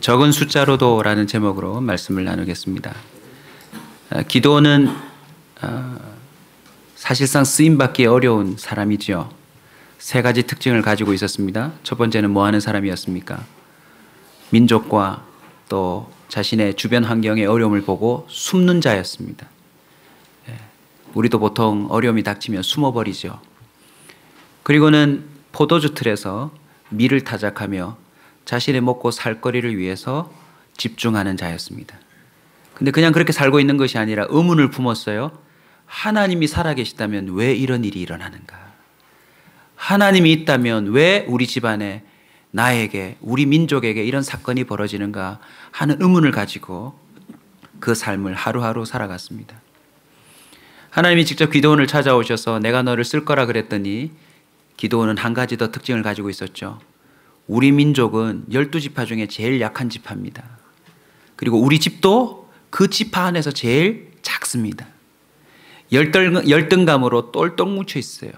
적은 숫자로도 라는 제목으로 말씀을 나누겠습니다. 기도는 사실상 쓰임받기 어려운 사람이지요. 세 가지 특징을 가지고 있었습니다. 첫 번째는 뭐 하는 사람이었습니까? 민족과 또 자신의 주변 환경의 어려움을 보고 숨는 자였습니다. 우리도 보통 어려움이 닥치면 숨어버리죠. 그리고는 포도주 틀에서 밀을 타작하며 자신의 먹고 살 거리를 위해서 집중하는 자였습니다. 근데 그냥 그렇게 살고 있는 것이 아니라 의문을 품었어요. 하나님이 살아계시다면 왜 이런 일이 일어나는가? 하나님이 있다면 왜 우리 집안에 나에게, 우리 민족에게 이런 사건이 벌어지는가 하는 의문을 가지고 그 삶을 하루하루 살아갔습니다. 하나님이 직접 기드온을 찾아오셔서 내가 너를 쓸 거라 그랬더니 기드온은 한 가지 더 특징을 가지고 있었죠. 우리 민족은 12지파 중에 제일 약한 지파입니다. 그리고 우리 집도 그 지파 안에서 제일 작습니다. 열등감으로 똘똘 뭉쳐 있어요.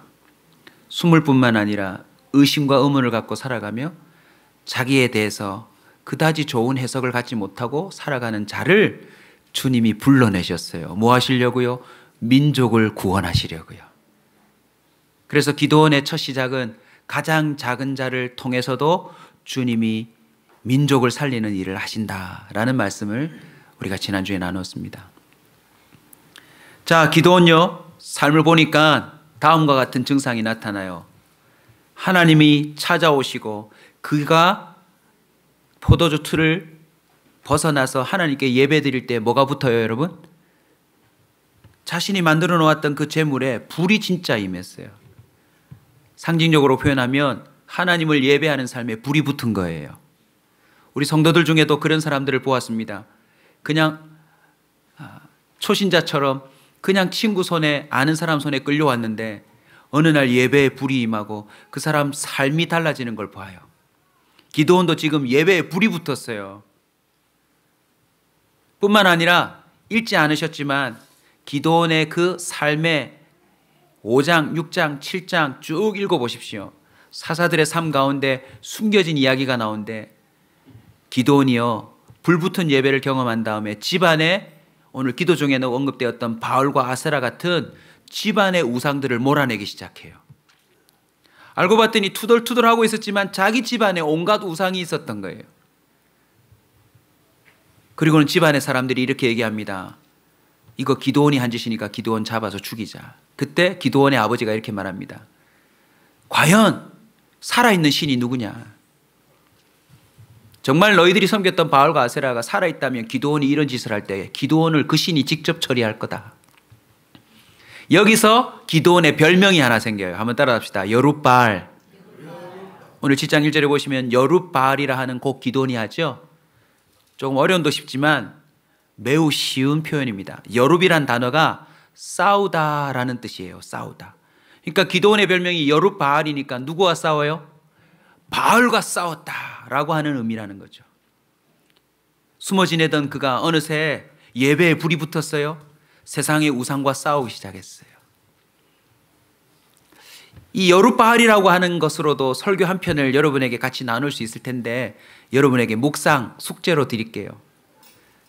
숨을 뿐만 아니라 의심과 의문을 갖고 살아가며 자기에 대해서 그다지 좋은 해석을 갖지 못하고 살아가는 자를 주님이 불러내셨어요. 뭐 하시려고요? 민족을 구원하시려고요. 그래서 기드온의 첫 시작은 가장 작은 자를 통해서도 주님이 민족을 살리는 일을 하신다라는 말씀을 우리가 지난주에 나눴습니다. 자, 기드온요, 삶을 보니까 다음과 같은 증상이 나타나요. 하나님이 찾아오시고 그가 포도주 틀을 벗어나서 하나님께 예배 드릴 때 뭐가 붙어요, 여러분? 자신이 만들어 놓았던 그 제물에 불이 진짜 임했어요. 상징적으로 표현하면 하나님을 예배하는 삶에 불이 붙은 거예요. 우리 성도들 중에도 그런 사람들을 보았습니다. 그냥 초신자처럼 그냥 친구 손에, 아는 사람 손에 끌려왔는데 어느 날 예배에 불이 임하고 그 사람 삶이 달라지는 걸 봐요. 기드온도 지금 예배에 불이 붙었어요. 뿐만 아니라 읽지 않으셨지만 기드온의 그 삶의 5장, 6장, 7장 쭉 읽어보십시오. 사사들의 삶 가운데 숨겨진 이야기가 나오는데 기드온이요, 불붙은 예배를 경험한 다음에 집안에 오늘 기도 중에는 언급되었던 바울과 아세라 같은 집안의 우상들을 몰아내기 시작해요. 알고 봤더니 투덜투덜하고 있었지만 자기 집안에 온갖 우상이 있었던 거예요. 그리고는 집안의 사람들이 이렇게 얘기합니다. 이거 기드온이 한 짓이니까 기드온 잡아서 죽이자. 그때 기드온의 아버지가 이렇게 말합니다. 과연 살아있는 신이 누구냐? 정말 너희들이 섬겼던 바알과 아세라가 살아있다면 기드온이 이런 짓을 할 때 기드온을 그 신이 직접 처리할 거다. 여기서 기드온의 별명이 하나 생겨요. 한번 따라합시다. 여룹바알. 오늘 7장 1절에 보시면 여룹바알이라 하는 곧 기드온이 하죠. 조금 어려움도 쉽지만 매우 쉬운 표현입니다. 여룹이란 단어가 싸우다라는 뜻이에요. 싸우다. 그러니까 기드온의 별명이 여룹바알이니까 누구와 싸워요? 바알과 싸웠다라고 하는 의미라는 거죠. 숨어 지내던 그가 어느새 예배에 불이 붙었어요. 세상의 우상과 싸우기 시작했어요. 이 여룹바알이라고 하는 것으로도 설교 한 편을 여러분에게 같이 나눌 수 있을 텐데 여러분에게 묵상, 숙제로 드릴게요.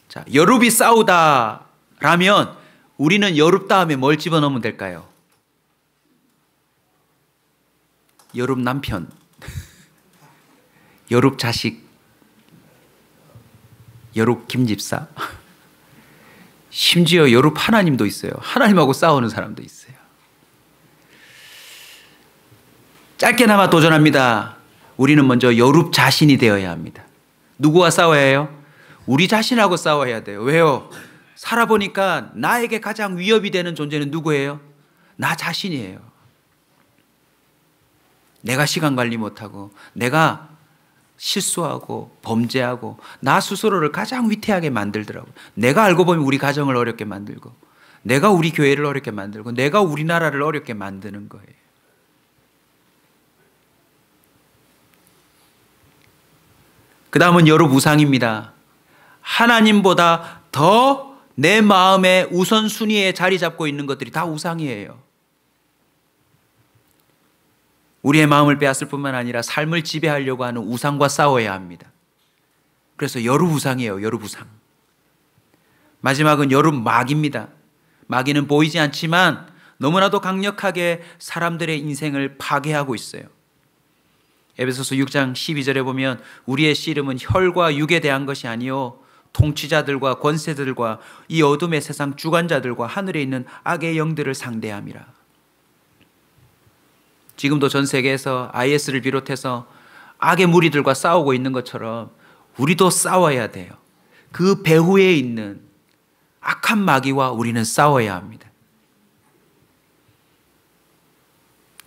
자, 여룹이 싸우다라면 우리는 여룹 다음에 뭘 집어넣으면 될까요? 여룹 남편, 여룹 자식, 여룹 김집사, 심지어 여룹 하나님도 있어요. 하나님하고 싸우는 사람도 있어요. 짧게나마 도전합니다. 우리는 먼저 여룹 자신이 되어야 합니다. 누구와 싸워야 해요? 우리 자신하고 싸워야 돼요. 왜요? 살아보니까 나에게 가장 위협이 되는 존재는 누구예요? 나 자신이에요. 내가 시간 관리 못하고 내가 실수하고 범죄하고 나 스스로를 가장 위태하게 만들더라고요. 내가 알고 보면 우리 가정을 어렵게 만들고 내가 우리 교회를 어렵게 만들고 내가 우리나라를 어렵게 만드는 거예요. 그 다음은 여룹 우상입니다. 하나님보다 더 내 마음의 우선순위에 자리 잡고 있는 것들이 다 우상이에요. 우리의 마음을 빼앗을 뿐만 아니라 삶을 지배하려고 하는 우상과 싸워야 합니다. 그래서 여루부상이에요. 여루부상. 마지막은 여루마귀입니다. 마귀는 보이지 않지만 너무나도 강력하게 사람들의 인생을 파괴하고 있어요. 에베소서 6장 12절에 보면 우리의 씨름은 혈과 육에 대한 것이 아니요 통치자들과 권세들과 이 어둠의 세상 주관자들과 하늘에 있는 악의 영들을 상대함이라. 지금도 전 세계에서 IS를 비롯해서 악의 무리들과 싸우고 있는 것처럼 우리도 싸워야 돼요. 그 배후에 있는 악한 마귀와 우리는 싸워야 합니다.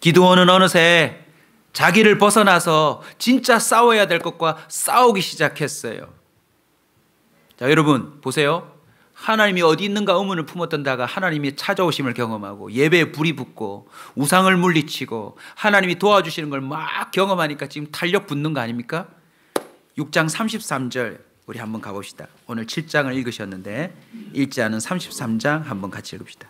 기드온은 어느새 자기를 벗어나서 진짜 싸워야 될 것과 싸우기 시작했어요. 자, 여러분 보세요. 하나님이 어디 있는가 의문을 품었던 자가 하나님이 찾아오심을 경험하고 예배에 불이 붙고 우상을 물리치고 하나님이 도와주시는 걸 막 경험하니까 지금 탄력 붙는 거 아닙니까? 6장 33절 우리 한번 가봅시다. 오늘 7장을 읽으셨는데 읽지 않은 33장 한번 같이 읽읍시다.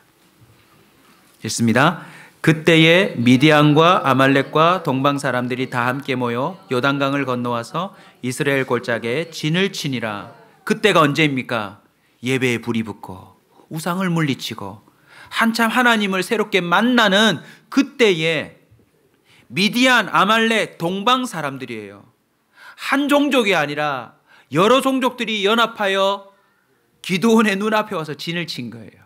읽습니다. 그때에 미디안과 아말렉과 동방 사람들이 다 함께 모여 요단강을 건너와서 이스라엘 골짜기에 진을 치니라. 그때가 언제입니까? 예배에 불이 붙고 우상을 물리치고 한참 하나님을 새롭게 만나는 그때에 미디안, 아말렉, 동방 사람들이에요. 한 종족이 아니라 여러 종족들이 연합하여 기드온의 눈앞에 와서 진을 친 거예요.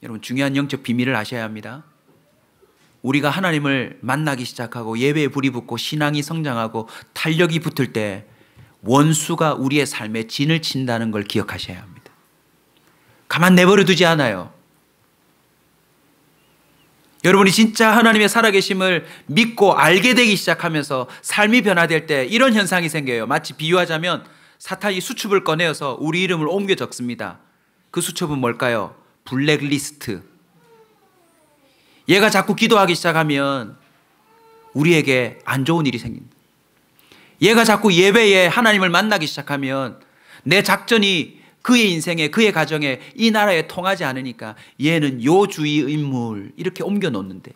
여러분 중요한 영적 비밀을 아셔야 합니다. 우리가 하나님을 만나기 시작하고 예배에 불이 붙고 신앙이 성장하고 탄력이 붙을 때 원수가 우리의 삶에 진을 친다는 걸 기억하셔야 합니다. 가만 내버려 두지 않아요. 여러분이 진짜 하나님의 살아계심을 믿고 알게 되기 시작하면서 삶이 변화될 때 이런 현상이 생겨요. 마치 비유하자면 사탄이 수첩을 꺼내어서 우리 이름을 옮겨 적습니다. 그 수첩은 뭘까요? 블랙리스트. 얘가 자꾸 기도하기 시작하면 우리에게 안 좋은 일이 생깁니다. 얘가 자꾸 예배에 하나님을 만나기 시작하면 내 작전이 그의 인생에 그의 가정에 이 나라에 통하지 않으니까 얘는 요주의 인물 이렇게 옮겨 놓는데요.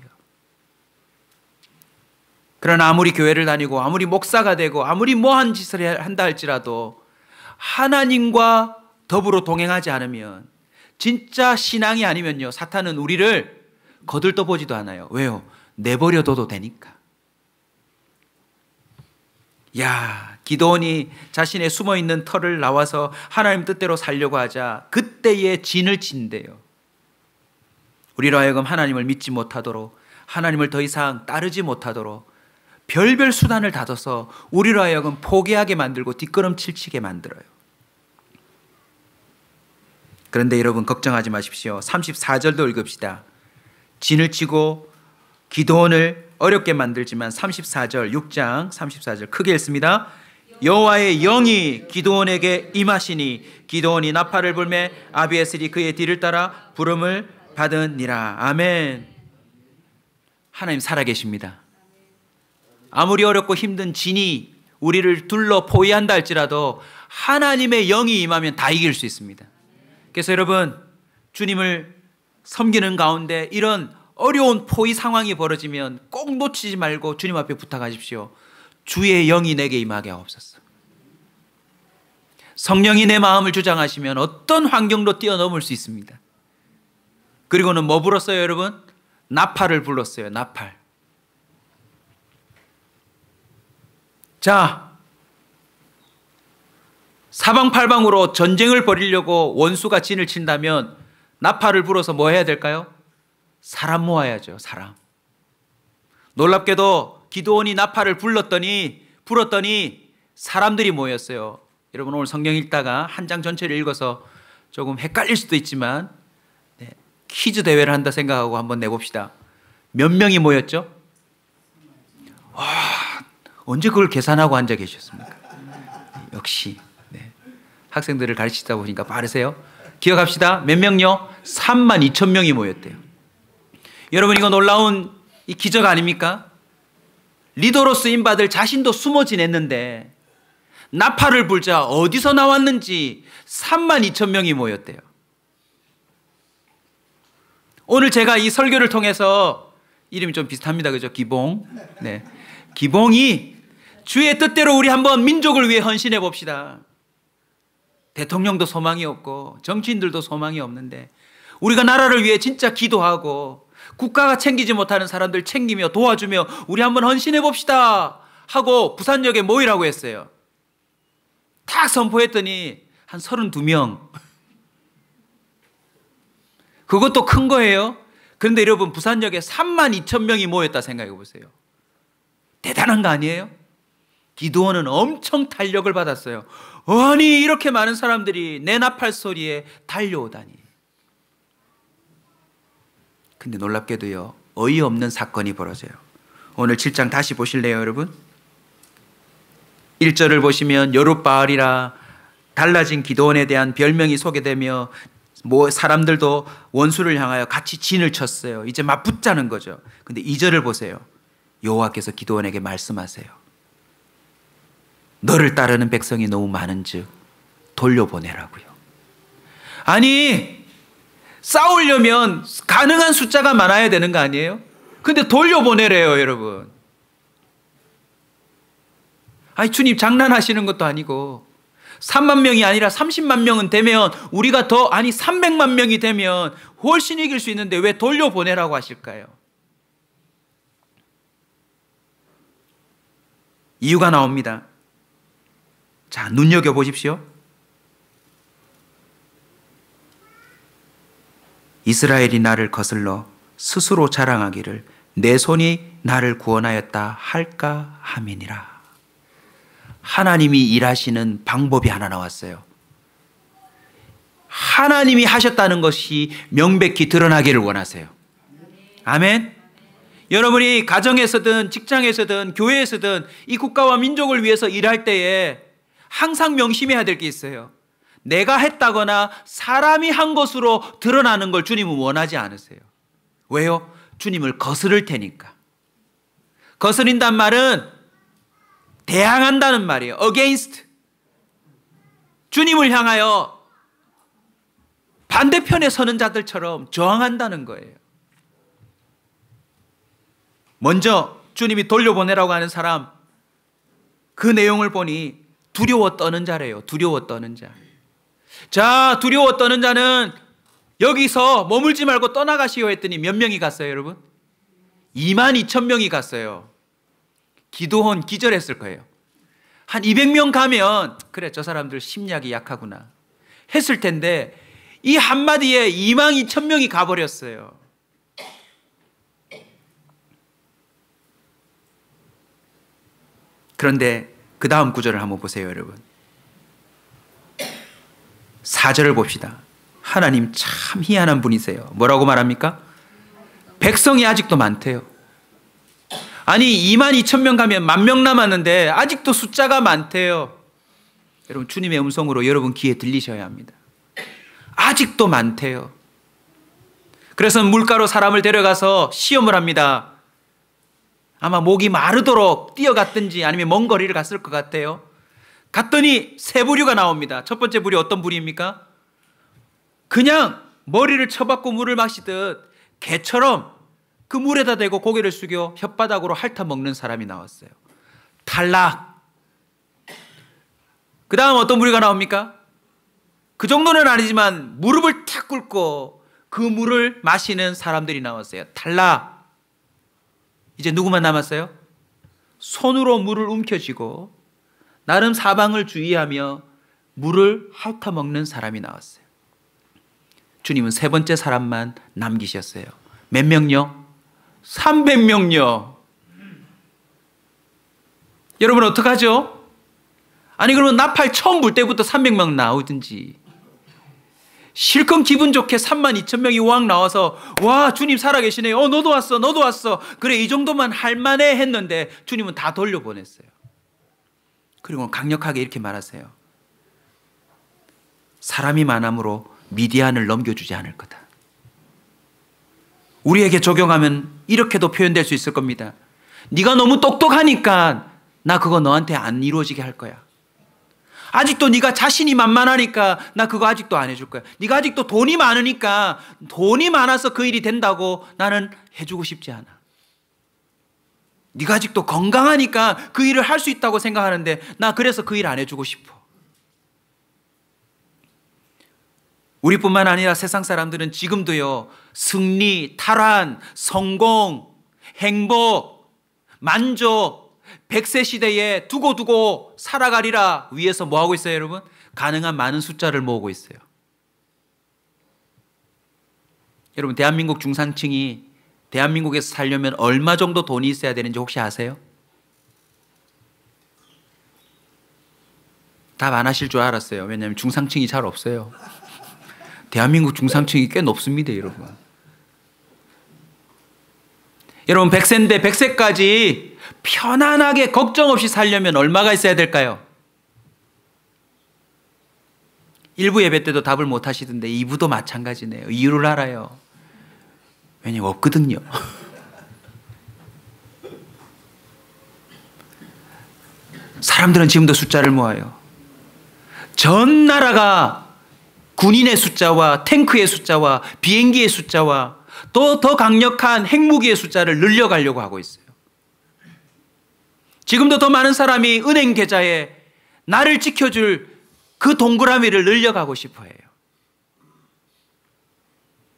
그러나 아무리 교회를 다니고 아무리 목사가 되고 아무리 뭐한 짓을 한다 할지라도 하나님과 더불어 동행하지 않으면 진짜 신앙이 아니면요 사탄은 우리를 거들떠 보지도 않아요. 왜요? 내버려둬도 되니까. 야, 기드온이 자신의 숨어있는 털을 나와서 하나님 뜻대로 살려고 하자 그때에 진을 친대요. 우리로 하여금 하나님을 믿지 못하도록 하나님을 더 이상 따르지 못하도록 별별 수단을 다져서 우리로 하여금 포기하게 만들고 뒷걸음질 치게 만들어요. 그런데 여러분 걱정하지 마십시오. 34절도 읽읍시다. 진을 치고 기드온을 어렵게 만들지만 34절 6장 34절 크게 읽습니다. 여호와의 영이 기드온에게 임하시니 기드온이 나팔을 불매 아비에셀이 그의 뒤를 따라 부름을 받으니라. 아멘. 하나님 살아계십니다. 아무리 어렵고 힘든 진이 우리를 둘러 포위한다 할지라도 하나님의 영이 임하면 다 이길 수 있습니다. 그래서 여러분 주님을 섬기는 가운데 이런 어려운 포위 상황이 벌어지면 꼭 놓치지 말고 주님 앞에 부탁하십시오. 주의 영이 내게 임하게 하옵소서. 성령이 내 마음을 주장하시면 어떤 환경도 뛰어넘을 수 있습니다. 그리고는 뭐 불었어요 여러분? 나팔을 불렀어요. 나팔. 자, 사방팔방으로 전쟁을 벌이려고 원수가 진을 친다면 나팔을 불어서 뭐 해야 될까요? 사람 모아야죠. 사람. 놀랍게도 기드온이 나팔을 불었더니 사람들이 모였어요. 여러분 오늘 성경 읽다가 한 장 전체를 읽어서 조금 헷갈릴 수도 있지만 퀴즈 대회를 한다 생각하고 한번 내봅시다. 몇 명이 모였죠? 와, 언제 그걸 계산하고 앉아 계셨습니까? 역시 학생들을 가르치다 보니까 빠르세요. 기억합시다. 몇 명요? 32,000명이 모였대요. 여러분 이거 놀라운 이 기적 아닙니까? 리더로 쓰임받을 자신도 숨어 지냈는데 나팔을 불자 어디서 나왔는지 32,000명이 모였대요. 오늘 제가 이 설교를 통해서 이름이 좀 비슷합니다. 그죠? 기봉. 네. 기봉이 주의 뜻대로 우리 한번 민족을 위해 헌신해 봅시다. 대통령도 소망이 없고 정치인들도 소망이 없는데 우리가 나라를 위해 진짜 기도하고 국가가 챙기지 못하는 사람들 챙기며 도와주며 우리 한번 헌신해 봅시다 하고 부산역에 모이라고 했어요. 딱 선포했더니 한 32명. 그것도 큰 거예요. 그런데 여러분, 부산역에 32,000명이 모였다 생각해 보세요. 대단한 거 아니에요? 기도원은 엄청 탄력을 받았어요. 아니, 이렇게 많은 사람들이 내 나팔 소리에 달려오다니. 근데 놀랍게도요, 어이없는 사건이 벌어져요. 오늘 7장 다시 보실래요, 여러분? 1절을 보시면 여룻바알이라 달라진 기도원에 대한 별명이 소개되며 사람들도 원수를 향하여 같이 진을 쳤어요. 이제 맞붙자는 거죠. 근데 2절을 보세요. 여호와께서 기도원에게 말씀하세요. 너를 따르는 백성이 너무 많은즉 돌려보내라고요. 아니, 싸우려면 가능한 숫자가 많아야 되는 거 아니에요? 근데 돌려보내래요, 여러분. 아니, 주님 장난하시는 것도 아니고 3만 명이 아니라 30만 명은 되면 우리가 300만 명이 되면 훨씬 이길 수 있는데 왜 돌려보내라고 하실까요? 이유가 나옵니다. 자, 눈여겨보십시오. 이스라엘이 나를 거슬러 스스로 자랑하기를 내 손이 나를 구원하였다 할까 함이니라. 하나님이 일하시는 방법이 하나 나왔어요. 하나님이 하셨다는 것이 명백히 드러나기를 원하세요. 아멘. 여러분이 가정에서든 직장에서든 교회에서든 이 국가와 민족을 위해서 일할 때에 항상 명심해야 될 게 있어요. 내가 했다거나 사람이 한 것으로 드러나는 걸 주님은 원하지 않으세요. 왜요? 주님을 거스를 테니까. 거스린단 말은 대항한다는 말이에요. against. 주님을 향하여 반대편에 서는 자들처럼 저항한다는 거예요. 먼저 주님이 돌려보내라고 하는 사람, 그 내용을 보니 두려워 떠는 자래요. 두려워 떠는 자. 자, 두려워 떠는 자는 여기서 머물지 말고 떠나가시오 했더니 몇 명이 갔어요, 여러분? 22,000명이 갔어요. 기도원 기절했을 거예요. 한 200명 가면 그래, 저 사람들 심리학이 약하구나 했을 텐데 이 한마디에 22,000명이 가버렸어요. 그런데 그 다음 구절을 한번 보세요, 여러분. 4절을 봅시다. 하나님 참 희한한 분이세요. 뭐라고 말합니까? 백성이 아직도 많대요. 아니, 22,000명 가면 10,000명 남았는데 아직도 숫자가 많대요. 여러분, 주님의 음성으로 여러분 귀에 들리셔야 합니다. 아직도 많대요. 그래서 물가로 사람을 데려가서 시험을 합니다. 아마 목이 마르도록 뛰어갔든지 아니면 먼 거리를 갔을 것 같아요. 갔더니 세 부류가 나옵니다. 첫 번째 부류 어떤 부류입니까? 그냥 머리를 쳐박고 물을 마시듯 개처럼 그 물에다 대고 고개를 숙여 혓바닥으로 핥아 먹는 사람이 나왔어요. 탈락. 그 다음 어떤 부류가 나옵니까? 그 정도는 아니지만 무릎을 탁 꿇고 그 물을 마시는 사람들이 나왔어요. 탈락. 이제 누구만 남았어요? 손으로 물을 움켜쥐고 나름 사방을 주의하며 물을 핥아 먹는 사람이 나왔어요. 주님은 세 번째 사람만 남기셨어요. 몇 명요? 300명요. 여러분 어떡하죠? 아니, 그러면 나팔 처음 불 때부터 300명 나오든지 실컷 기분 좋게 32,000명이 왕 나와서 와, 주님 살아계시네요. 너도 왔어, 너도 왔어. 그래, 이 정도만 할만해 했는데 주님은 다 돌려보냈어요. 그리고 강력하게 이렇게 말하세요. 사람이 많음으로 미디안을 넘겨주지 않을 거다. 우리에게 적용하면 이렇게도 표현될 수 있을 겁니다. 네가 너무 똑똑하니까 나 그거 너한테 안 이루어지게 할 거야. 아직도 네가 자신이 만만하니까 나 그거 아직도 안 해줄 거야. 네가 아직도 돈이 많으니까 돈이 많아서 그 일이 된다고 나는 해주고 싶지 않아. 네가 아직도 건강하니까 그 일을 할 수 있다고 생각하는데 나 그래서 그 일 안 해주고 싶어. 우리뿐만 아니라 세상 사람들은 지금도요, 승리, 탈환, 성공, 행복, 만족, 100세 시대에 두고두고 살아가리라 위해서 뭐 하고 있어요, 여러분? 가능한 많은 숫자를 모으고 있어요. 여러분, 대한민국 중산층이 대한민국에서 살려면 얼마 정도 돈이 있어야 되는지 혹시 아세요? 답 안 하실 줄 알았어요. 왜냐하면 중산층이 잘 없어요. 대한민국 중산층이 꽤 높습니다, 여러분. 여러분, 100세인데 100세까지 편안하게 걱정 없이 살려면 얼마가 있어야 될까요? 1부 예배 때도 답을 못 하시던데 2부도 마찬가지네요. 이유를 알아요. 왜냐면 없거든요. 사람들은 지금도 숫자를 모아요. 전 나라가 군인의 숫자와 탱크의 숫자와 비행기의 숫자와 또 더 강력한 핵무기의 숫자를 늘려가려고 하고 있어요. 지금도 더 많은 사람이 은행 계좌에 나를 지켜줄 그 동그라미를 늘려가고 싶어 해요.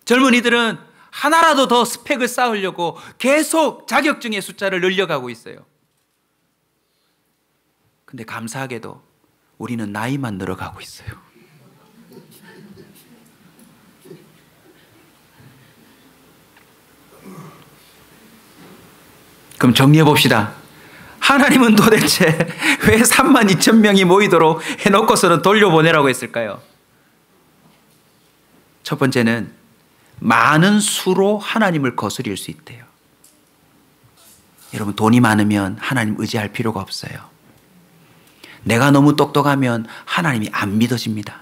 젊은이들은 하나라도 더 스펙을 쌓으려고 계속 자격증의 숫자를 늘려가고 있어요. 근데 감사하게도 우리는 나이만 늘어가고 있어요. 그럼 정리해 봅시다. 하나님은 도대체 왜 32,000명이 모이도록 해놓고서는 돌려보내라고 했을까요? 첫 번째는 많은 수로 하나님을 거스릴 수 있대요. 여러분, 돈이 많으면 하나님 의지할 필요가 없어요. 내가 너무 똑똑하면 하나님이 안 믿어집니다.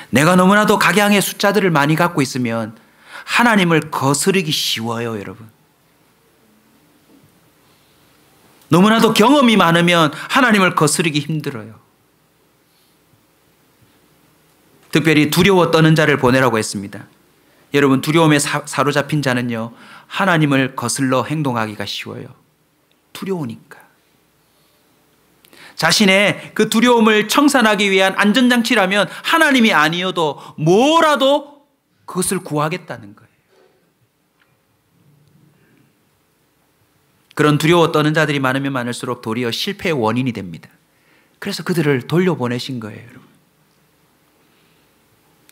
내가 너무나도 각양의 숫자들을 많이 갖고 있으면 하나님을 거스르기 쉬워요, 여러분. 너무나도 경험이 많으면 하나님을 거스르기 힘들어요. 특별히 두려워 떠는 자를 보내라고 했습니다. 여러분, 두려움에 사로잡힌 자는요, 하나님을 거슬러 행동하기가 쉬워요. 두려우니까. 자신의 그 두려움을 청산하기 위한 안전장치라면 하나님이 아니어도 뭐라도 그것을 구하겠다는 거예요. 그런 두려워 떠는 자들이 많으면 많을수록 도리어 실패의 원인이 됩니다. 그래서 그들을 돌려보내신 거예요, 여러분.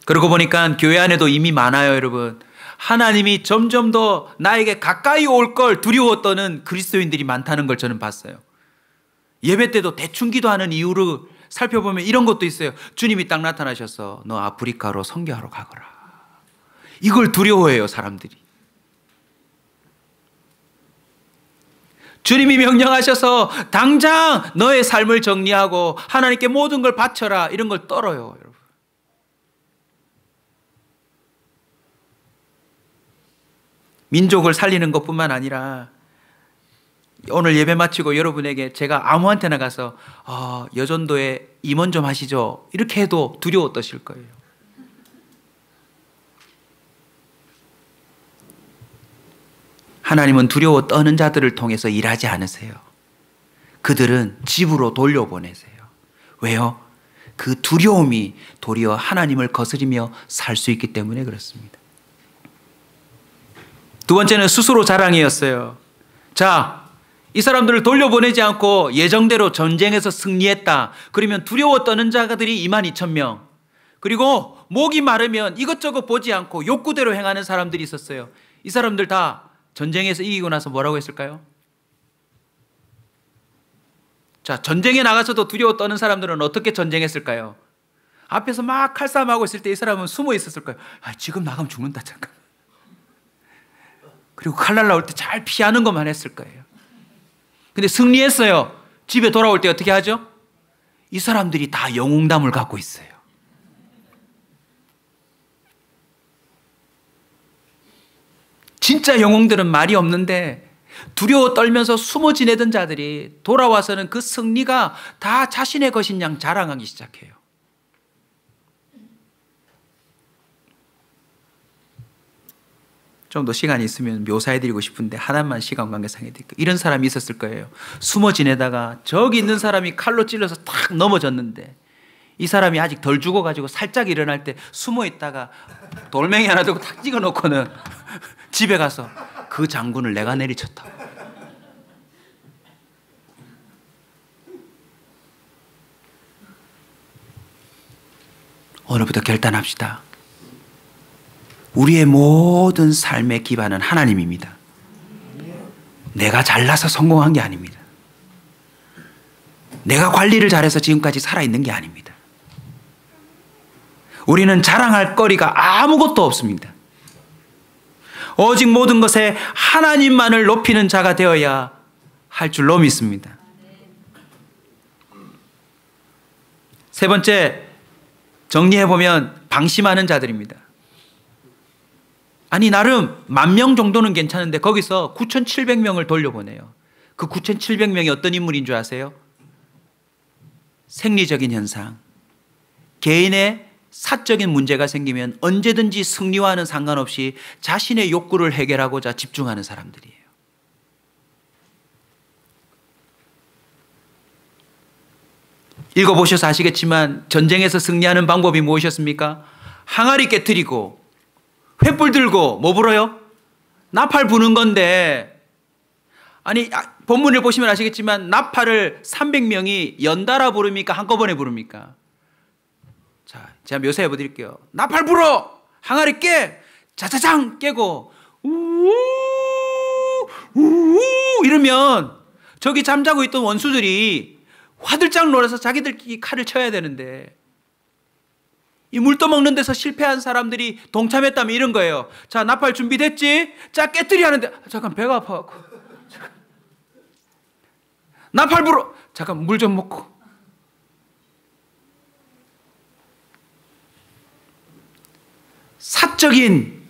그러고 보니까 교회 안에도 이미 많아요, 여러분. 하나님이 점점 더 나에게 가까이 올 걸 두려워 떠는 그리스도인들이 많다는 걸 저는 봤어요. 예배 때도 대충 기도하는 이유를 살펴보면 이런 것도 있어요. 주님이 딱 나타나셔서 너 아프리카로 선교하러 가거라. 이걸 두려워해요, 사람들이. 주님이 명령하셔서 당장 너의 삶을 정리하고 하나님께 모든 걸 바쳐라. 이런 걸 떨어요, 여러분. 민족을 살리는 것뿐만 아니라 오늘 예배 마치고 여러분에게 제가 아무한테나 가서 여전도에 임원 좀 하시죠. 이렇게 해도 두려워 떠실 거예요. 하나님은 두려워 떠는 자들을 통해서 일하지 않으세요. 그들은 집으로 돌려보내세요. 왜요? 그 두려움이 도리어 하나님을 거스리며 살 수 있기 때문에 그렇습니다. 두 번째는 스스로 자랑이었어요. 자, 이 사람들을 돌려보내지 않고 예정대로 전쟁에서 승리했다. 그러면 두려워 떠는 자들이 22,000명. 그리고 목이 마르면 이것저것 보지 않고 욕구대로 행하는 사람들이 있었어요. 이 사람들 다 전쟁에서 이기고 나서 뭐라고 했을까요? 자, 전쟁에 나가서도 두려워 떠는 사람들은 어떻게 전쟁했을까요? 앞에서 막 칼싸움하고 있을 때 이 사람은 숨어 있었을 거예요. 지금 나가면 죽는다, 잠깐. 그리고 칼 날라올 때 잘 피하는 것만 했을 거예요. 근데 승리했어요. 집에 돌아올 때 어떻게 하죠? 이 사람들이 다 영웅담을 갖고 있어요. 진짜 영웅들은 말이 없는데 두려워 떨면서 숨어 지내던 자들이 돌아와서는 그 승리가 다 자신의 것인 양 자랑하기 시작해요. 좀 더 시간이 있으면 묘사해드리고 싶은데 하나만 시간 관계상 해드릴게요. 이런 사람이 있었을 거예요. 숨어 지내다가 저기 있는 사람이 칼로 찔러서 탁 넘어졌는데 이 사람이 아직 덜 죽어가지고 살짝 일어날 때 숨어 있다가 돌멩이 하나 들고 탁 찍어놓고는 집에 가서 그 장군을 내가 내리쳤다. 오늘부터 결단합시다. 우리의 모든 삶의 기반은 하나님입니다. 내가 잘나서 성공한 게 아닙니다. 내가 관리를 잘해서 지금까지 살아있는 게 아닙니다. 우리는 자랑할 거리가 아무것도 없습니다. 오직 모든 것에 하나님만을 높이는 자가 되어야 할 줄로 믿습니다. 세 번째, 정리해보면 방심하는 자들입니다. 아니 나름 10,000명 정도는 괜찮은데 거기서 9,700명을 돌려보내요. 그 9,700명이 어떤 인물인 줄 아세요? 생리적인 현상, 개인의 사적인 문제가 생기면 언제든지 승리와는 상관없이 자신의 욕구를 해결하고자 집중하는 사람들이에요. 읽어보셔서 아시겠지만 전쟁에서 승리하는 방법이 무엇이었습니까? 항아리 깨트리고 횃불 들고 뭐 불어요? 나팔 부는 건데, 아니 본문을 보시면 아시겠지만 나팔을 300명이 연달아 부릅니까? 한꺼번에 부릅니까? 자, 제가 묘사해 보드릴게요. 나팔 불어! 항아리 깨! 자자장 깨고 우우 이러면 저기 잠자고 있던 원수들이 화들짝 놀아서 자기들끼리 칼을 쳐야 되는데, 이 물 떠먹는 데서 실패한 사람들이 동참했다면 이런 거예요. 자, 나팔 준비됐지? 자, 깨뜨리 하는데 잠깐 배가 아파갖고 나팔 불어! 잠깐 물 좀 먹고. 사적인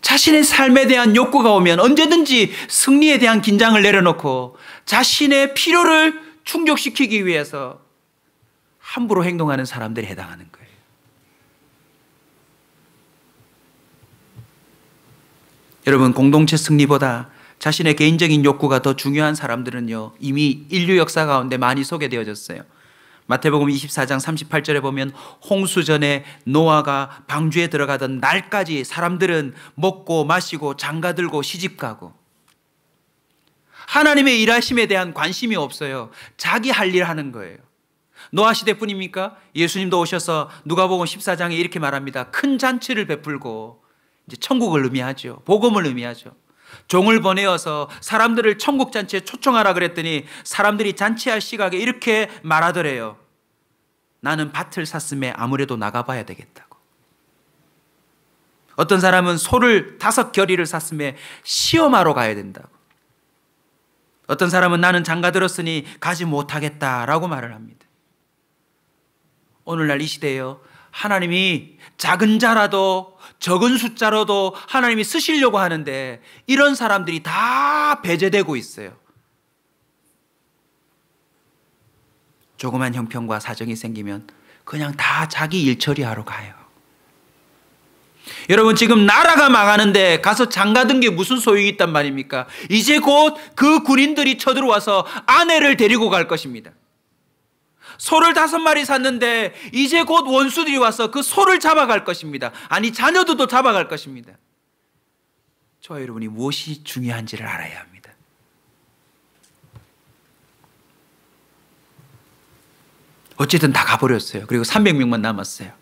자신의 삶에 대한 욕구가 오면 언제든지 승리에 대한 긴장을 내려놓고 자신의 필요를 충족시키기 위해서 함부로 행동하는 사람들이 해당하는 거예요. 여러분, 공동체 승리보다 자신의 개인적인 욕구가 더 중요한 사람들은요, 이미 인류 역사 가운데 많이 소개되어졌어요. 마태복음 24장 38절에 보면 홍수 전에 노아가 방주에 들어가던 날까지 사람들은 먹고 마시고 장가들고 시집가고 하나님의 일하심에 대한 관심이 없어요. 자기 할 일 하는 거예요. 노아 시대뿐입니까? 예수님도 오셔서 누가복음 14장에 이렇게 말합니다. 큰 잔치를 베풀고, 이제 천국을 의미하죠. 복음을 의미하죠. 종을 보내어서 사람들을 천국 잔치에 초청하라 그랬더니 사람들이 잔치할 시각에 이렇게 말하더래요. 나는 밭을 샀음에 아무래도 나가봐야 되겠다고. 어떤 사람은 소를 5겨리를 샀음에 시험하러 가야 된다고. 어떤 사람은 나는 장가들었으니 가지 못하겠다라고 말을 합니다. 오늘날 이 시대에요, 하나님이 작은 자라도 적은 숫자로도 하나님이 쓰시려고 하는데 이런 사람들이 다 배제되고 있어요. 조그만 형편과 사정이 생기면 그냥 다 자기 일 처리하러 가요. 여러분, 지금 나라가 망하는데 가서 장가든 게 무슨 소용이 있단 말입니까? 이제 곧 그 군인들이 쳐들어와서 아내를 데리고 갈 것입니다. 소를 5마리 샀는데 이제 곧 원수들이 와서 그 소를 잡아갈 것입니다. 아니, 자녀들도 잡아갈 것입니다. 저와 여러분이 무엇이 중요한지를 알아야 합니다. 어쨌든 다 가버렸어요. 그리고 300명만 남았어요.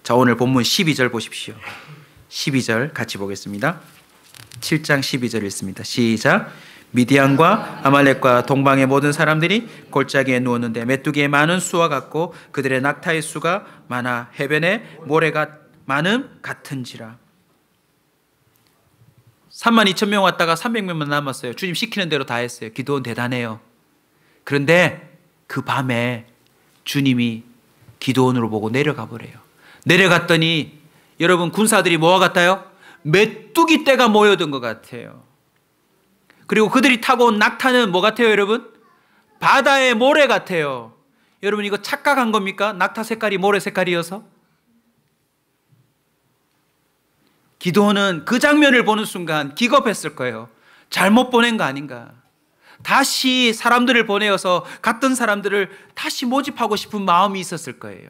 자, 오늘 본문 12절 보십시오. 12절 같이 보겠습니다. 7장 12절 읽습니다. 시작. 미디안과 아말렉과 동방의 모든 사람들이 골짜기에 누웠는데 메뚜기의 많은 수와 같고 그들의 낙타의 수가 많아 해변에 모래가 많음 같은지라. 32,000명 왔다가 300명만 남았어요. 주님 시키는 대로 다 했어요. 기도원 대단해요. 그런데 그 밤에 주님이 기도원으로 보고 내려가 버려요. 내려갔더니 여러분, 군사들이 뭐와 같아요? 메뚜기 떼가 모여든 것 같아요. 그리고 그들이 타고 온 낙타는 뭐 같아요, 여러분? 바다의 모래 같아요. 여러분, 이거 착각한 겁니까? 낙타 색깔이 모래 색깔이어서? 기도는 그 장면을 보는 순간 기겁했을 거예요. 잘못 보낸 거 아닌가. 다시 사람들을 보내어서 갔던 사람들을 다시 모집하고 싶은 마음이 있었을 거예요.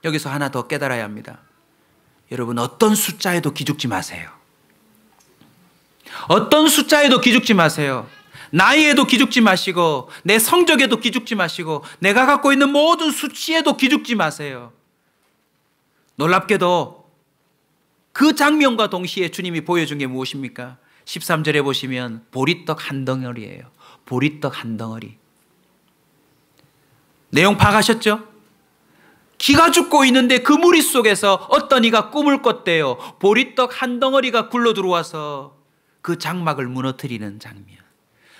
여기서 하나 더 깨달아야 합니다. 여러분, 어떤 숫자에도 기죽지 마세요. 어떤 숫자에도 기죽지 마세요. 나이에도 기죽지 마시고, 내 성적에도 기죽지 마시고, 내가 갖고 있는 모든 수치에도 기죽지 마세요. 놀랍게도 그 장면과 동시에 주님이 보여준 게 무엇입니까? 13절에 보시면 보리떡 한 덩어리예요. 보리떡 한 덩어리. 내용 파악하셨죠? 기가 죽고 있는데 그 무리 속에서 어떤 이가 꿈을 꿨대요. 보리떡 한 덩어리가 굴러 들어와서 그 장막을 무너뜨리는 장면.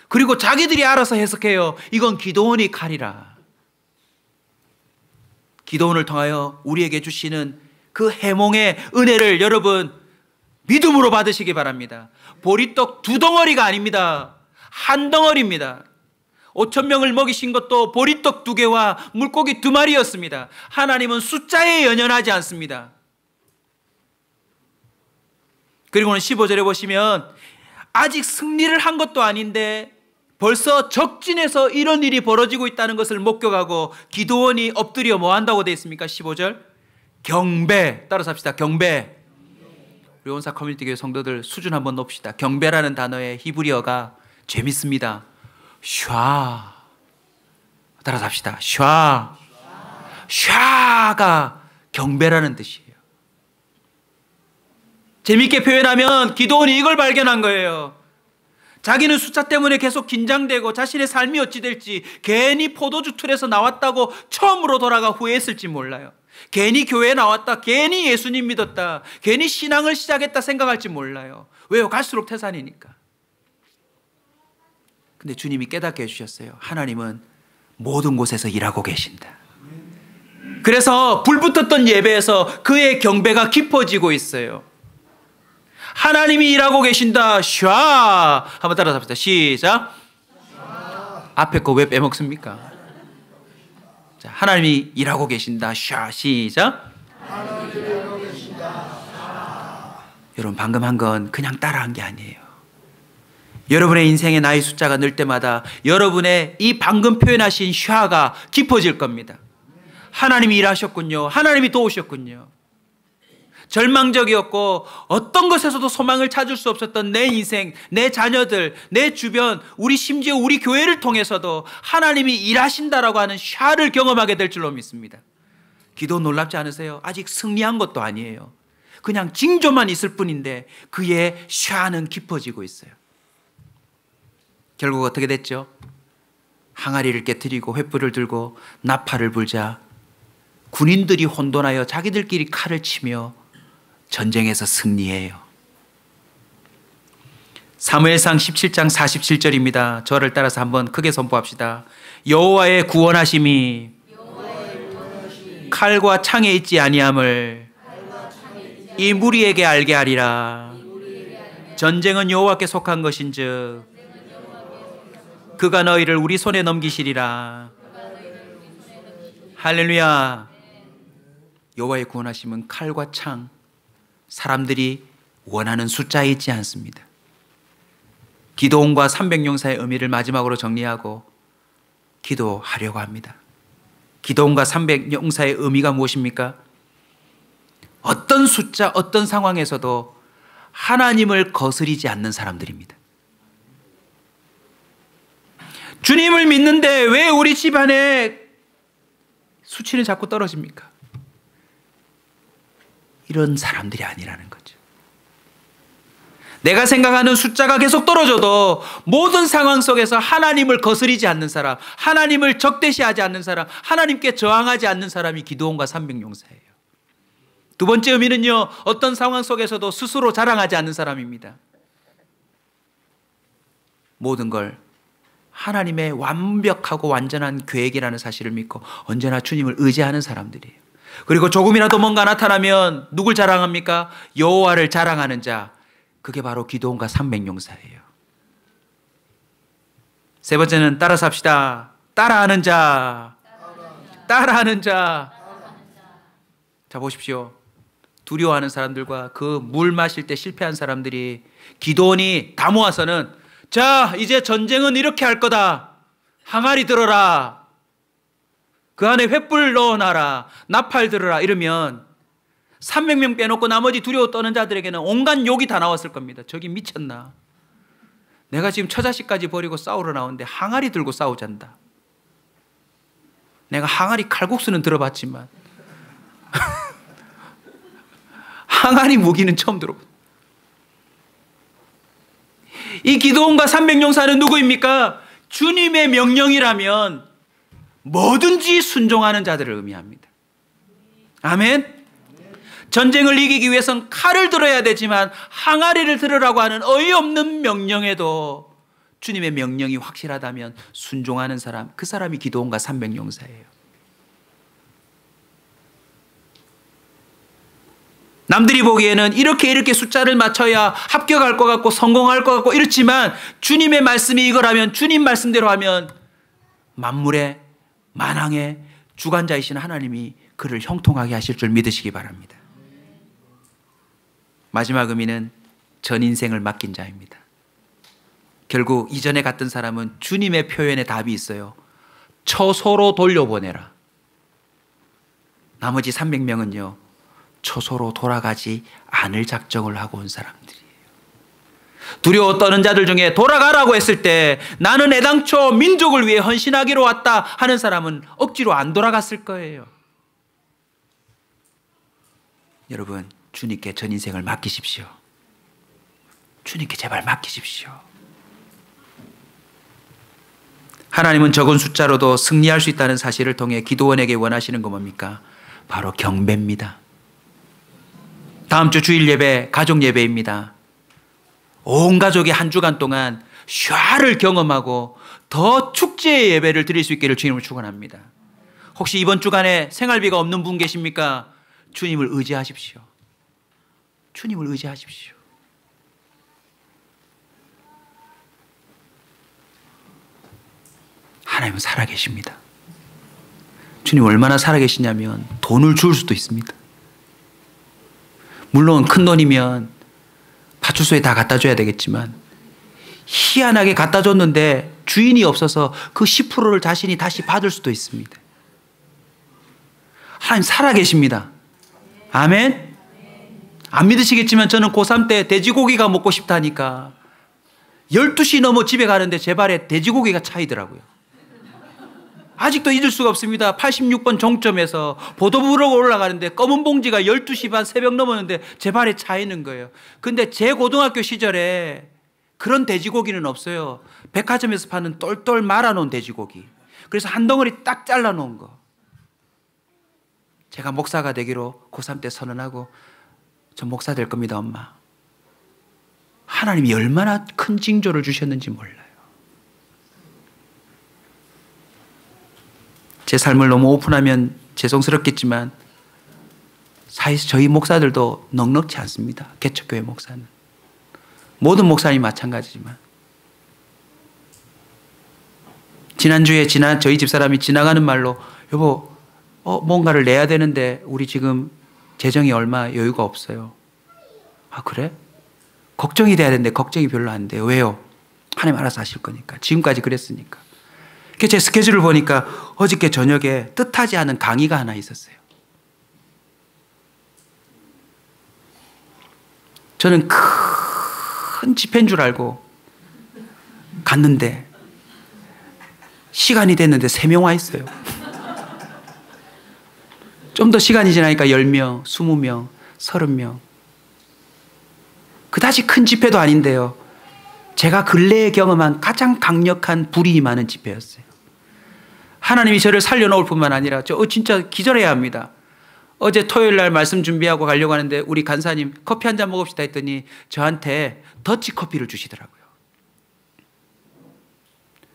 그리고 자기들이 알아서 해석해요. 이건 기도원이 칼이라. 기도원을 통하여 우리에게 주시는 그 해몽의 은혜를 여러분 믿음으로 받으시기 바랍니다. 보리떡 두 덩어리가 아닙니다. 한 덩어리입니다. 5,000명을 먹이신 것도 보리떡 2개와 물고기 2마리였습니다. 하나님은 숫자에 연연하지 않습니다. 그리고는 15절에 보시면 아직 승리를 한 것도 아닌데 벌써 적진에서 이런 일이 벌어지고 있다는 것을 목격하고 기도원이 엎드려 뭐 한다고 되어 있습니까? 15절 경배. 따라서 합시다. 경배. 우리 온사 커뮤니티 교회 성도들 수준 한번 높시다. 경배라는 단어의 히브리어가 재밌습니다. 샤. 따라서 합시다. 샤. 샤가 경배라는 뜻이에요. 재밌게 표현하면 기도원이 이걸 발견한 거예요. 자기는 숫자 때문에 계속 긴장되고 자신의 삶이 어찌 될지 괜히 포도주 틀에서 나왔다고 처음으로 돌아가 후회했을지 몰라요. 괜히 교회에 나왔다, 괜히 예수님 믿었다, 괜히 신앙을 시작했다 생각할지 몰라요. 왜요? 갈수록 태산이니까. 근데 주님이 깨닫게 해주셨어요. 하나님은 모든 곳에서 일하고 계신다. 그래서 불붙었던 예배에서 그의 경배가 깊어지고 있어요. 하나님이 일하고 계신다. 샤. 한번 따라서 합시다. 시작. 앞에 거 왜 빼먹습니까? 자, 하나님이 일하고 계신다. 샤. 시작. 여러분, 방금 한 건 그냥 따라한 게 아니에요. 여러분의 인생의 나이 숫자가 늘 때마다 여러분의 이 방금 표현하신 샤가 깊어질 겁니다. 하나님이 일하셨군요. 하나님이 도우셨군요. 절망적이었고 어떤 것에서도 소망을 찾을 수 없었던 내 인생, 내 자녀들, 내 주변, 우리 심지어 우리 교회를 통해서도 하나님이 일하신다라고 하는 샤를 경험하게 될 줄로 믿습니다. 기도 놀랍지 않으세요? 아직 승리한 것도 아니에요. 그냥 징조만 있을 뿐인데 그의 샤는 깊어지고 있어요. 결국 어떻게 됐죠? 항아리를 깨트리고 횃불을 들고 나팔을 불자 군인들이 혼돈하여 자기들끼리 칼을 치며 전쟁에서 승리해요. 사무엘상 17장 47절입니다. 저를 따라서 한번 크게 선포합시다. 여호와의 구원하심이 칼과 창에 있지 아니함을 이 무리에게 알게 하리라. 전쟁은 여호와께 속한 것인즉 그가 너희를 우리 손에 넘기시리라. 할렐루야. 여호와의 구원하심은 칼과 창, 사람들이 원하는 숫자에 있지 않습니다. 기도원과 300용사의 의미를 마지막으로 정리하고 기도하려고 합니다. 기도원과 300용사의 의미가 무엇입니까? 어떤 숫자, 어떤 상황에서도 하나님을 거스리지 않는 사람들입니다. 주님을 믿는데 왜 우리 집안에 수치는 자꾸 떨어집니까? 이런 사람들이 아니라는 거죠. 내가 생각하는 숫자가 계속 떨어져도 모든 상황 속에서 하나님을 거스리지 않는 사람, 하나님을 적대시하지 않는 사람, 하나님께 저항하지 않는 사람이 기도원과 300용사예요. 두 번째 의미는요, 어떤 상황 속에서도 스스로 자랑하지 않는 사람입니다. 모든 걸 하나님의 완벽하고 완전한 계획이라는 사실을 믿고 언제나 주님을 의지하는 사람들이에요. 그리고 조금이라도 뭔가 나타나면 누굴 자랑합니까? 여호와를 자랑하는 자. 그게 바로 기도원과 300용사예요. 세 번째는 따라서 합시다. 따라하는 자. 따라하는 자. 자, 보십시오. 두려워하는 사람들과 그 물 마실 때 실패한 사람들이 기드온이 다 모아서는 자, 이제 전쟁은 이렇게 할 거다. 항아리 들어라. 그 안에 횃불 넣어놔라. 나팔 들어라. 이러면 300명 빼놓고 나머지 두려워 떠는 자들에게는 온갖 욕이 다 나왔을 겁니다. 저기 미쳤나. 내가 지금 처자식까지 버리고 싸우러 나오는데 항아리 들고 싸우잔다. 내가 항아리 칼국수는 들어봤지만 항아리 무기는 처음 들어봤다. 이 기드온과 300용사는 누구입니까? 주님의 명령이라면 뭐든지 순종하는 자들을 의미합니다. 아멘. 전쟁을 이기기 위해서는 칼을 들어야 되지만 항아리를 들으라고 하는 어이없는 명령에도 주님의 명령이 확실하다면 순종하는 사람, 그 사람이 기드온과 300용사예요. 남들이 보기에는 이렇게 숫자를 맞춰야 합격할 것 같고 성공할 것 같고 이렇지만 주님의 말씀이 이거라면, 주님 말씀대로 하면 만물의 만왕의 주관자이신 하나님이 그를 형통하게 하실 줄 믿으시기 바랍니다. 마지막 의미는 전 인생을 맡긴 자입니다. 결국 이전에 갔던 사람은 주님의 표현에 답이 있어요. 처소로 돌려보내라. 나머지 300명은요. 처소로 돌아가지 않을 작정을 하고 온 사람들이에요. 두려워 떠는 자들 중에 돌아가라고 했을 때 나는 애당초 민족을 위해 헌신하기로 왔다 하는 사람은 억지로 안 돌아갔을 거예요. 여러분, 주님께 전 인생을 맡기십시오. 주님께 제발 맡기십시오. 하나님은 적은 숫자로도 승리할 수 있다는 사실을 통해 기드온에게 원하시는 거 뭡니까? 바로 경배입니다. 다음 주 주일 예배, 가족 예배입니다. 온 가족이 한 주간 동안 샤를 경험하고 더 축제의 예배를 드릴 수 있기를 주님을 축원합니다. 혹시 이번 주간에 생활비가 없는 분 계십니까? 주님을 의지하십시오. 주님을 의지하십시오. 하나님은 살아계십니다. 주님 얼마나 살아계시냐면 돈을 줄 수도 있습니다. 물론 큰 돈이면 파출소에 다 갖다 줘야 되겠지만 희한하게 갖다 줬는데 주인이 없어서 그 10%를 자신이 다시 받을 수도 있습니다. 하나님 살아계십니다. 아멘. 안 믿으시겠지만 저는 고3 때 돼지고기가 먹고 싶다니까 12시 넘어 집에 가는데 제 발에 돼지고기가 차이더라고요. 아직도 잊을 수가 없습니다. 86번 종점에서 보도부로 올라가는데 검은 봉지가 12시 반 새벽 넘었는데 제 발에 차이는 거예요. 근데 제 고등학교 시절에 그런 돼지고기는 없어요. 백화점에서 파는 똘똘 말아놓은 돼지고기. 그래서 한 덩어리 딱 잘라놓은 거. 제가 목사가 되기로 고3 때 선언하고 저 목사 될 겁니다, 엄마. 하나님이 얼마나 큰 징조를 주셨는지 몰라요. 제 삶을 너무 오픈하면 죄송스럽겠지만 사실 저희 목사들도 넉넉지 않습니다. 개척교회 목사는. 모든 목사님이 마찬가지지만. 지난주에 저희 집사람이 지나가는 말로 여보 뭔가를 내야 되는데 우리 지금 재정이 얼마 여유가 없어요. 아 그래? 걱정이 돼야 되는데 걱정이 별로 안 돼요. 왜요? 하나님 알아서 하실 거니까. 지금까지 그랬으니까. 제 스케줄을 보니까 어저께 저녁에 뜻하지 않은 강의가 하나 있었어요. 저는 큰 집회인 줄 알고 갔는데 시간이 됐는데 3명 와 있어요. 좀 더 시간이 지나니까 10명, 20명, 30명. 그다지 큰 집회도 아닌데요. 제가 근래에 경험한 가장 강력한 불이 임하는 집회였어요. 하나님이 저를 살려놓을 뿐만 아니라 저 진짜 기절해야 합니다. 어제 토요일 날 말씀 준비하고 가려고 하는데 우리 간사님 커피 한 잔 먹읍시다 했더니 저한테 더치커피를 주시더라고요.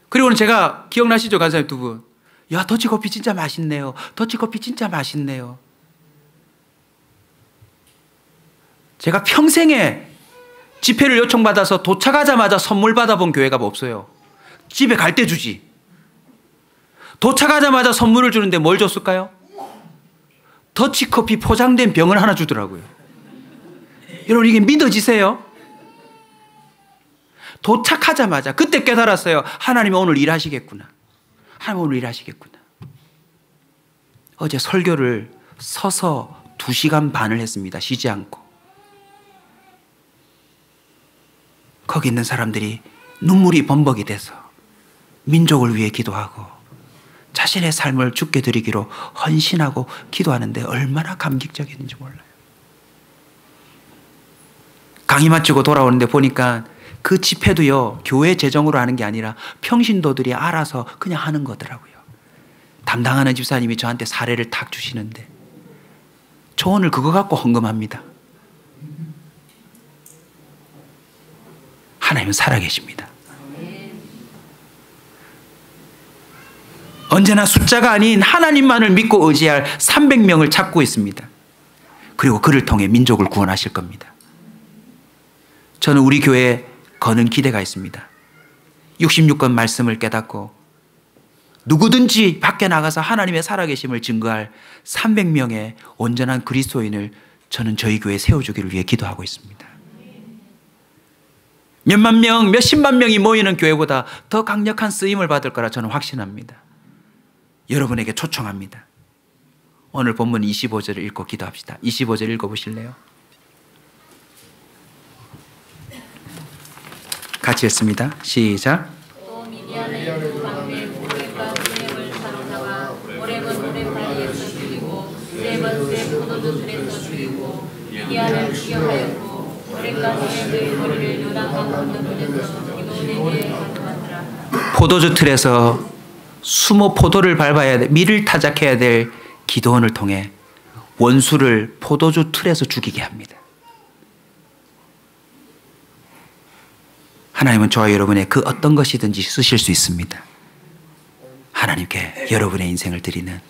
그리고는 제가 기억나시죠? 간사님 두 분. 야, 더치커피 진짜 맛있네요. 더치커피 진짜 맛있네요. 제가 평생에 집회를 요청받아서 도착하자마자 선물 받아본 교회가 없어요. 집에 갈 때 주지. 도착하자마자 선물을 주는데 뭘 줬을까요? 더치커피 포장된 병을 하나 주더라고요. 여러분 이게 믿어지세요? 도착하자마자 그때 깨달았어요. 하나님이 오늘 일하시겠구나. 하나님 오늘 일하시겠구나. 어제 설교를 서서 2시간 반을 했습니다. 쉬지 않고. 거기 있는 사람들이 눈물이 범벅이 돼서 민족을 위해 기도하고 자신의 삶을 주께 드리기로 헌신하고 기도하는데 얼마나 감격적이었는지 몰라요. 강의 마치고 돌아오는데 보니까 그 집회도요, 교회 재정으로 하는 게 아니라 평신도들이 알아서 그냥 하는 거더라고요. 담당하는 집사님이 저한테 사례를 탁 주시는데 저 오늘 그거 갖고 헌금합니다. 하나님은 살아계십니다. 언제나 숫자가 아닌 하나님만을 믿고 의지할 300명을 찾고 있습니다. 그리고 그를 통해 민족을 구원하실 겁니다. 저는 우리 교회에 거는 기대가 있습니다. 66권 말씀을 깨닫고 누구든지 밖에 나가서 하나님의 살아계심을 증거할 300명의 온전한 그리스도인을 저는 저희 교회에 세워주기를 위해 기도하고 있습니다. 몇만 명, 몇십만 명이 모이는 교회보다 더 강력한 쓰임을 받을 거라 저는 확신합니다. 여러분에게 초청합니다. 오늘 본문 25절을 읽고 기도합시다. 25절 읽어보실래요? 같이 읽습니다. 시작. 또 미디안의 두 방배 모렙과 세겜을 사로잡아 모렙은 모렙바리에서 죽이고 세겜은 세 포도주 들에서 죽이고 미디안을 추격하였고 모렙과 세겜의 머리를 요단강 건너편에서 기도원에게 가져갔더라. 포도주 틀에서 수모 포도를 밟아야 돼, 밀을 타작해야 될 기도원을 통해 원수를 포도주 틀에서 죽이게 합니다. 하나님은 저와 여러분의 그 어떤 것이든지 쓰실 수 있습니다. 하나님께 여러분의 인생을 드리는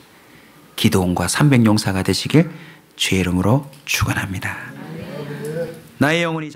기도원과 300용사가 되시길 주의 이름으로 축원합니다. 나의 영혼이